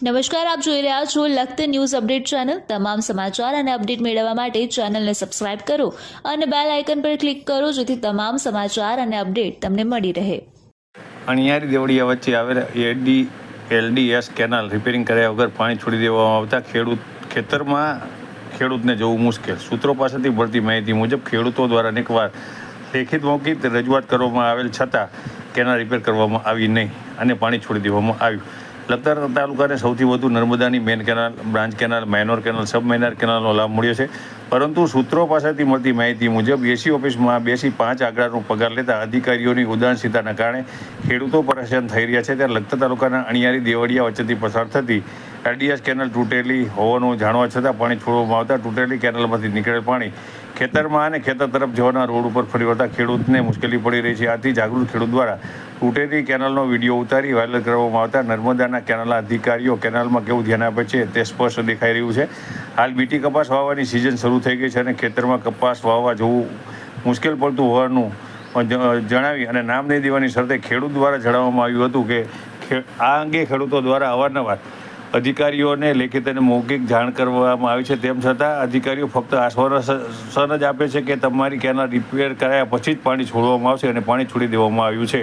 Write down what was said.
નમસ્કાર, આપ જોઈ રહ્યા છો લખત ન્યૂઝ અપડેટ ચેનલ। તમામ સમાચાર અને અપડેટ મેળવવા માટે ચેનલને સબસ્ક્રાઇબ કરો અને બેલ આઇકન પર ક્લિક કરો જેથી તમામ સમાચાર અને અપડેટ તમને મળી રહે। અણિયારી દેવળિયા વચ્ચે આવેલા LDS કેનાલ રિપેરિંગ કર્યા વગર પાણી છોડી દેવામાં આવતા ખેડૂતને જવું મુશ્કેલ। સૂત્રો પાસેથી મળતી માહિતી મુજબ ખેડૂતો દ્વારા અનેકવાર લેખિત મૌખિક રજૂઆત કરવામાં આવેલ છતાં કેનાલ રિપેર કરવામાં આવી નહીં અને પાણી છોડી દેવામાં આવ્યું। લખતર તાલુકાને સૌથી વધુ નર્મદાની main canal, branch canal, minor canal, sub minor કેનાલનો લાભ મળ્યો છે, પરંતુ સૂત્રો પાસેથી મળતી માહિતી મુજબ એસી ઓફિસમાં 2 થી 5 આંકડાનો પગાર લેતા અધિકારીઓની ઉદાસીનતાના કારણે ખેડૂતો પરેશાન થઈ રહ્યા છે। ત્યારે લખતર તાલુકાના અણિયારી દેવળિયા વચ્ચેથી પસાર થતી LDS કેનાલ તૂટેલી હોવાનું જાણવા છતાં પાણી છોડવામાં આવતા તૂટેલી કેનાલમાંથી નીકળેલ પાણી ખેતરમાં અને ખેતર તરફ જવાના રોડ ઉપર ફરી વળતા ખેડૂતને મુશ્કેલી પડી રહી છે। આથી જાગૃત ખેડૂત દ્વારા તૂટેલી કેનાલનો વિડીયો ઉતારી વાયરલ કરવામાં આવતા નર્મદાના કેનાલના અધિકારીઓ કેનાલમાં કેવું ધ્યાન આપે છે તે સ્પષ્ટ દેખાઈ રહ્યું છે। હાલ બીટી કપાસ વાવવાની સિઝન શરૂ થઈ ગઈ છે અને ખેતરમાં કપાસ વાવવા જવું મુશ્કેલ પડતું હોવાનું જણાવી અને નામ નહીં દેવાની શરતે ખેડૂત દ્વારા જણાવવામાં આવ્યું હતું કે આ અંગે ખેડૂતો દ્વારા અવારનવાર અધિકારીઓને લેખિત અને મૌખિક જાણ કરવામાં આવી છે, તેમ છતાં અધિકારીઓ ફક્ત આશ્વાસન જ આપે છે કે તમારી કેનાલ રિપેર કરાયા પછી જ પાણી છોડવામાં આવશે અને પાણી છોડી દેવામાં આવ્યું છે।